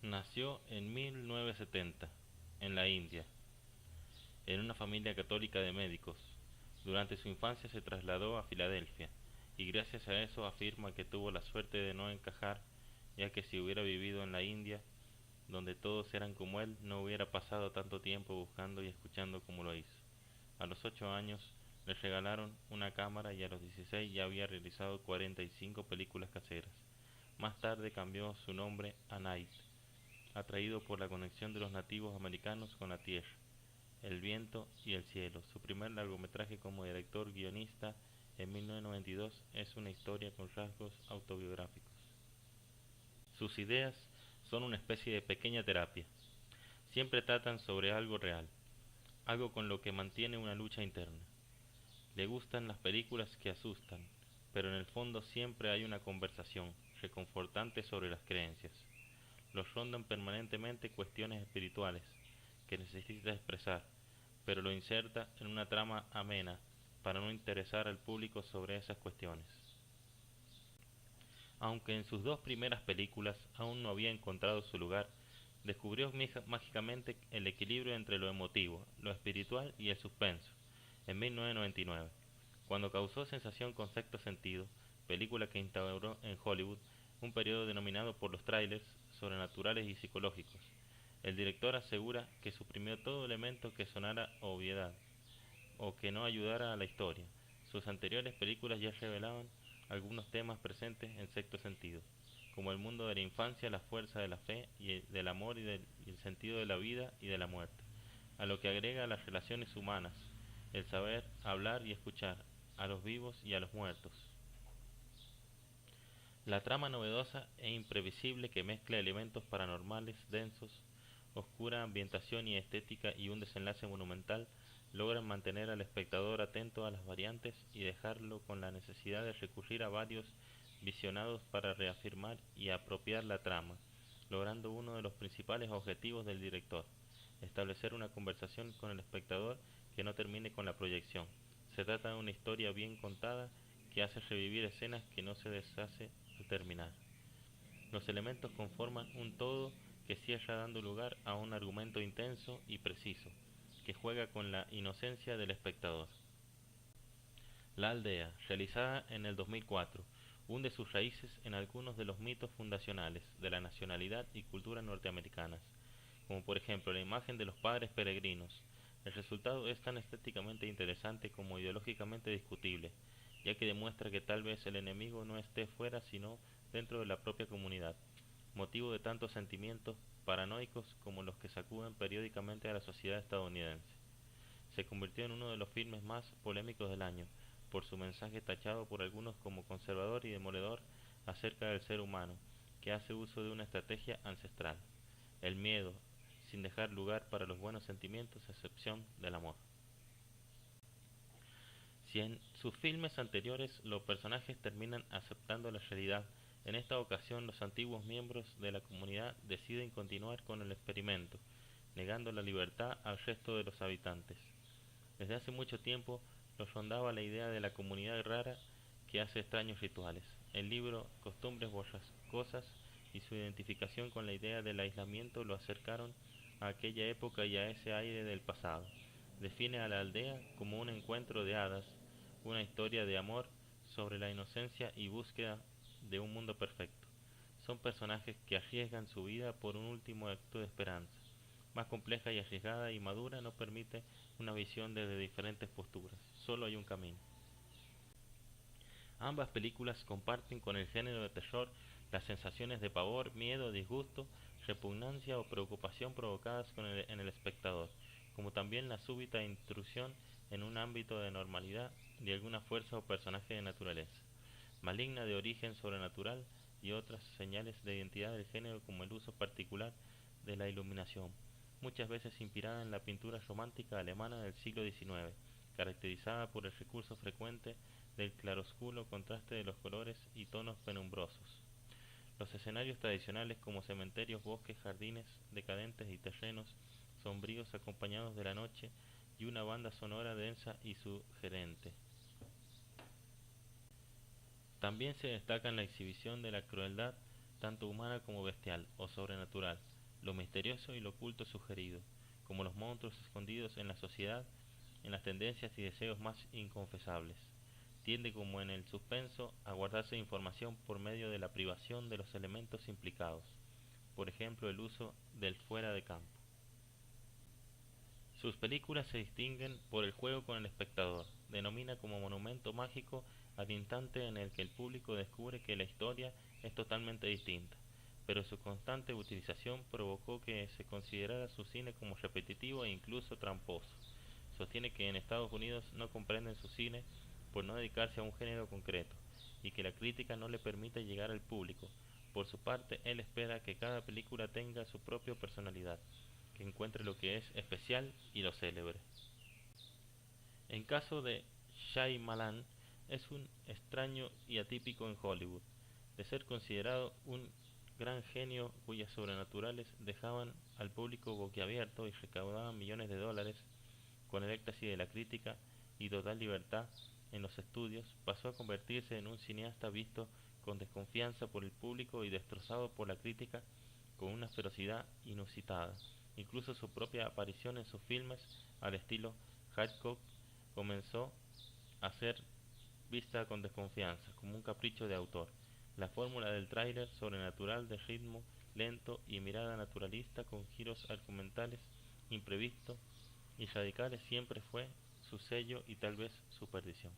Nació en 1970, en la India, en una familia católica de médicos. Durante su infancia se trasladó a Filadelfia, y gracias a eso afirma que tuvo la suerte de no encajar, ya que si hubiera vivido en la India, donde todos eran como él, no hubiera pasado tanto tiempo buscando y escuchando como lo hizo. A los 8 años le regalaron una cámara y a los 16 ya había realizado 45 películas caseras. Más tarde cambió su nombre a Night, atraído por la conexión de los nativos americanos con la tierra, el viento y el cielo. Su primer largometraje como director-guionista en 1992 es una historia con rasgos autobiográficos. Sus ideas son una especie de pequeña terapia. Siempre tratan sobre algo real, algo con lo que mantiene una lucha interna. Le gustan las películas que asustan, pero en el fondo siempre hay una conversación reconfortante sobre las creencias. Los rondan permanentemente cuestiones espirituales que necesita expresar, pero lo inserta en una trama amena para no interesar al público sobre esas cuestiones. Aunque en sus dos primeras películas aún no había encontrado su lugar, descubrió mágicamente el equilibrio entre lo emotivo, lo espiritual y el suspenso en 1999, cuando causó sensación con Sexto Sentido, película que instauró en Hollywood un periodo denominado por los trailers sobrenaturales y psicológicos. El director asegura que suprimió todo elemento que sonara a obviedad o que no ayudara a la historia. Sus anteriores películas ya revelaban algunos temas presentes en Sexto Sentido, como el mundo de la infancia, la fuerza de la fe y del amor y el sentido de la vida y de la muerte, a lo que agrega las relaciones humanas, el saber hablar y escuchar, a los vivos y a los muertos. La trama novedosa e imprevisible que mezcla elementos paranormales densos, oscura ambientación y estética y un desenlace monumental logran mantener al espectador atento a las variantes y dejarlo con la necesidad de recurrir a varios visionados para reafirmar y apropiar la trama, logrando uno de los principales objetivos del director: establecer una conversación con el espectador que no termine con la proyección. Se trata de una historia bien contada que hace revivir escenas que no se deshace al terminar. Los elementos conforman un todo que cierra dando lugar a un argumento intenso y preciso, que juega con la inocencia del espectador. La aldea, realizada en el 2004, hunde sus raíces en algunos de los mitos fundacionales de la nacionalidad y cultura norteamericanas, como por ejemplo la imagen de los padres peregrinos. El resultado es tan estéticamente interesante como ideológicamente discutible, ya que demuestra que tal vez el enemigo no esté fuera sino dentro de la propia comunidad, motivo de tantos sentimientos paranoicos como los que sacuden periódicamente a la sociedad estadounidense. Se convirtió en uno de los filmes más polémicos del año, por su mensaje tachado por algunos como conservador y demoledor acerca del ser humano, que hace uso de una estrategia ancestral, el miedo, sin dejar lugar para los buenos sentimientos a excepción del amor. Si en sus filmes anteriores los personajes terminan aceptando la realidad, en esta ocasión los antiguos miembros de la comunidad deciden continuar con el experimento, negando la libertad al resto de los habitantes. Desde hace mucho tiempo los rondaba la idea de la comunidad rara que hace extraños rituales. El libro Costumbres borrascosas y su identificación con la idea del aislamiento lo acercaron a aquella época y a ese aire del pasado. Define a la aldea como un encuentro de hadas, una historia de amor sobre la inocencia y búsqueda de un mundo perfecto. Son personajes que arriesgan su vida por un último acto de esperanza. Más compleja y arriesgada y madura no permite una visión desde diferentes posturas, solo hay un camino. Ambas películas comparten con el género de terror las sensaciones de pavor, miedo, disgusto, repugnancia o preocupación provocadas en el espectador, como también la súbita intrusión en un ámbito de normalidad de alguna fuerza o personaje de naturaleza, maligna de origen sobrenatural y otras señales de identidad del género como el uso particular de la iluminación, muchas veces inspirada en la pintura romántica alemana del siglo XIX, caracterizada por el recurso frecuente del claroscuro contraste de los colores y tonos penumbrosos. Los escenarios tradicionales como cementerios, bosques, jardines decadentes y terrenos sombríos acompañados de la noche y una banda sonora densa y sugerente. También se destaca la exhibición de la crueldad tanto humana como bestial o sobrenatural, lo misterioso y lo oculto sugerido, como los monstruos escondidos en la sociedad, en las tendencias y deseos más inconfesables. Tiende, como en el suspenso, a guardarse información por medio de la privación de los elementos implicados, por ejemplo el uso del fuera de campo. Sus películas se distinguen por el juego con el espectador, denomina como monumento mágico al instante en el que el público descubre que la historia es totalmente distinta, pero su constante utilización provocó que se considerara su cine como repetitivo e incluso tramposo. Sostiene que en Estados Unidos no comprenden su cine por no dedicarse a un género concreto, y que la crítica no le permite llegar al público. Por su parte, él espera que cada película tenga su propia personalidad, que encuentre lo que es especial y lo célebre. En caso de Shyamalan, es un extraño y atípico en Hollywood, de ser considerado un gran genio cuyas sobrenaturales dejaban al público boquiabierto y recaudaban millones de dólares. Con el éxtasis de la crítica y total libertad en los estudios, pasó a convertirse en un cineasta visto con desconfianza por el público y destrozado por la crítica con una ferocidad inusitada. Incluso su propia aparición en sus filmes, al estilo Hitchcock, comenzó a ser vista con desconfianza, como un capricho de autor. La fórmula del thriller sobrenatural de ritmo lento y mirada naturalista con giros argumentales imprevistos y radicales siempre fue su sello y tal vez su perdición.